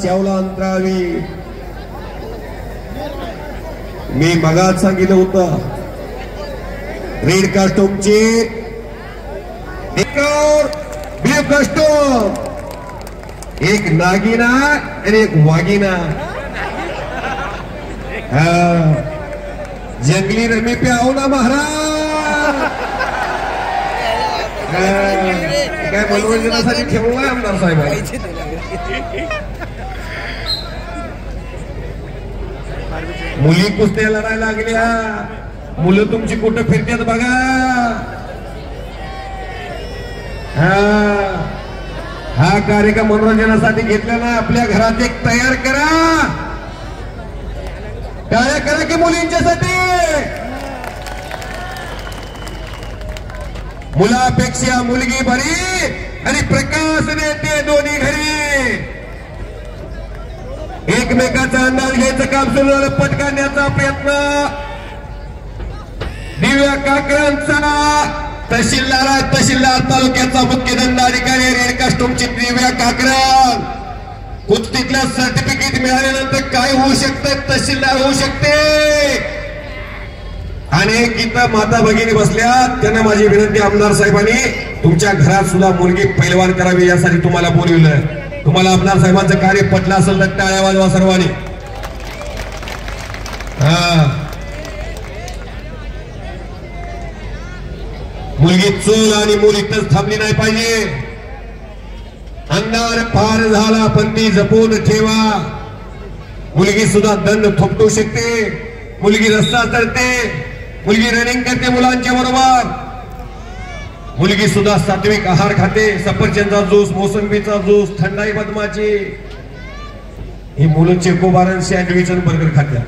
चावला अंतरावी. मी मगात सांगितलं होतं red कास्टोमची blue कास्टोम, एक नागिना आणि एक वागिना. जंगली रमी पे आओ ना महाराज. काय मनोरंजनासाठी ठेवलाय आमदार साहेब. मुली कुस्त्या लढायला लागल्या. मुलं तुमची कुठं फिरतात बघा. हा कार्यक्रम मनोरंजनासाठी घेतला ना. आपल्या घरात एक तयार करा. काय करा की मुलींच्यासाठी. मुलापेक्षा मुलगी बरी आणि प्रकाश देते दोन्ही घरी. एकमेकाचा अंदाज घ्यायचं काम सुरू झालं. पटकावण्याचा प्रयत्न दिव्या काकरांचा. तहसीलदार तालुक्याचा मुख्य दंडाधिकारी रेड कास्टोमची दिव्या काकरण. कुस्तीतलं सर्टिफिकेट मिळाल्यानंतर काय होऊ शकतं. तहसीलदार होऊ शकते. अनेक इथं माता भगिनी बसल्या. त्यांना माझी विनंती आमदार साहेबांनी तुमच्या घरात सुद्धा मुलगी पैलवान करावी यासाठी तुम्हाला बोलवलं. तुम्हाला आमदार साहेबांचं कार्य पटलं असेल तर टाळ्या वाजवा सर्वांनी. मुलगी चोल आणि मुल इथंच थांबली नाही पाहिजे. अंधार पार झाला पण ती जपून ठेवा. मुलगी सुद्धा दंड थोपटू शकते. मुलगी रस्ता चढते. मुलगी रनिंग करते मुलांच्या बरोबर. मुलगी सुद्धा सात्विक आहार खाते. सफरचंदचा ज्यूस, मोसंबीचा ज्यूस, थंडाई बदमाची. ही मुलं चेकोबार सँडविच आणि बर्गर खात्या.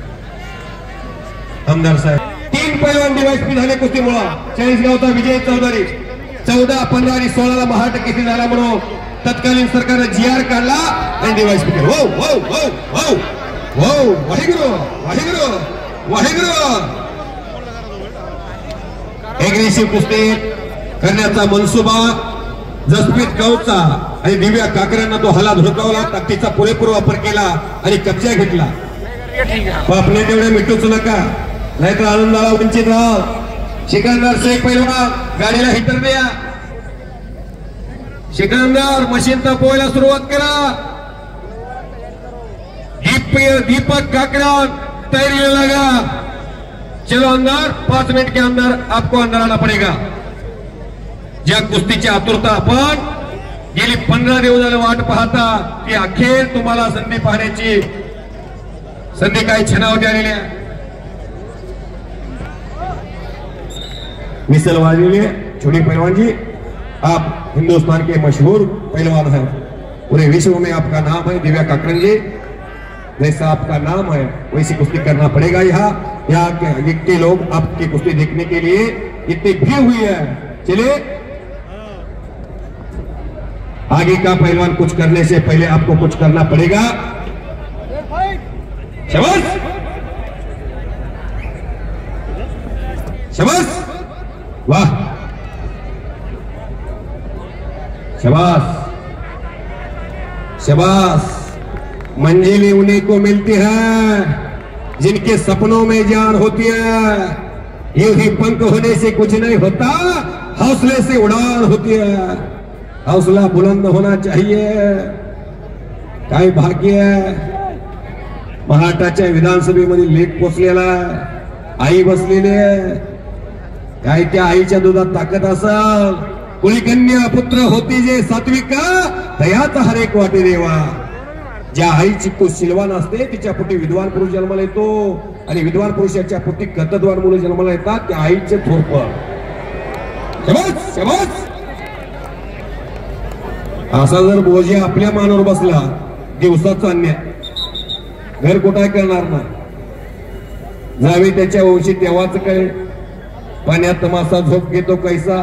आमदार साहेब 3 पैलवान डीवायएसपी झाले कुस्तीमुळे. चाळीसगावचा विजय चौधरी 14, 15 आणि 16ला महाराष्ट्र केसरी झाला म्हणून तत्कालीन सरकारने GR काढला आणि डीवायएसपी केलं. हो हो हो हो हो. वाहेगुरु वाहेगुरु वाहेगुरु. एग्रेसिव्ह कुस्ती करण्याचा मनसुबा जसप्रीत कौरचा आणि दिव्या काकरांना तो हला धुडकावला. ताकदीचा पुरेपूर वापर केला आणि कब्जा घेतला. आपल्या तेवढे मिटूच नका नाहीतर आनंदाला वंचित राहा. सिकंदर शेख पैलवान गाडीला हिटर द्या. सिकंदर मशीन तापवायला सुरुवात करा. दीपक काकरान तैयारी लगा. चलो अंदर. 5 मिनट के अंदर आपको अंदर आना पड़ेगा. ज्या कुस्तीची आतुरता आपण गेली 15 दिवस झाले वाट पाहता ती अखेर तुम्हाला संधी पाहण्याची संधी काही क्षणावधी आलेली आहे. मिसल वाजवी छोटी पहलवान जी, आप हिंदुस्तान के मशहूर पहलवान हैं. पूरे विश्व में आपका नाम है. दिव्या काकरण जी, जैसा आपका नाम है वैसी कुश्ती करना पड़ेगा. यहाँ के लोग आपकी कुश्ती देखने के लिए इतनी भीड़ हुई है. चलिए आगे का पहलवान कुछ करने से पहले आपको कुछ करना पड़ेगा. शाबाश शाबाश. वाह शाबाश शाबाश. मंजिलें उन्हीं को मिलती है जिनके सपनों में जान होती है. यूं ही पंख होने से कुछ नहीं होता, हौसले से उड़ान होती है. हौसला बुलंद होना चाहिए. काय भाग्य आहे. महाराष्ट्राच्या विधानसभेमध्ये लेख पोचलेला. आई बसलेली आहे. काय त्या आईच्या दुधात ताकद असेल. कुळकन्या पुत्र होती जे सात्विका तयाचा हर एक वाटे देवा. ज्या आईची कुशीलवान असते तिच्या पोटी विद्वान पुरुष जन्माला येतो आणि विद्वान पुरुषाच्या पोटी कर्तव्यवान मुलं जन्माला येतात. त्या आईचे थोरप. शाबास शाबास. असा जर बोजा आपल्या मानावर बसला दिवसाचा अन्याय. घर कुठे करणार नाही. जावी त्याच्या वंशी तेव्हाच काय. पाण्यात मासा झोप घेतो कैसा.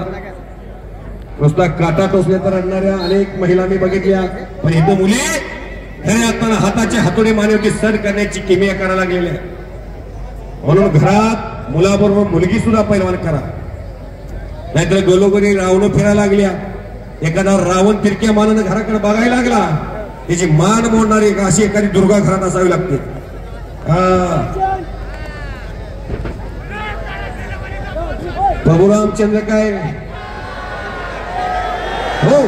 नुसता काटा टोचले तर रडणाऱ्या अनेक महिला मी बघितल्या. पण इथं मुली खऱ्या अर्थानं हाताचे हातोडे मानवती सर करण्याची किमया करायला लागलेल्या. म्हणून घरात मुलाबरोबर मुलगी सुद्धा पैलवान करा. नाहीतर गलोगरी रावण फिरायला लागल्या. एखादा रावण तिरक्या मानानं घराकडे बघायला लागला त्याची मान मोडणारी अशी एखादी दुर्गा घरात असावी लागते. प्रभू रामचंद्र काय हो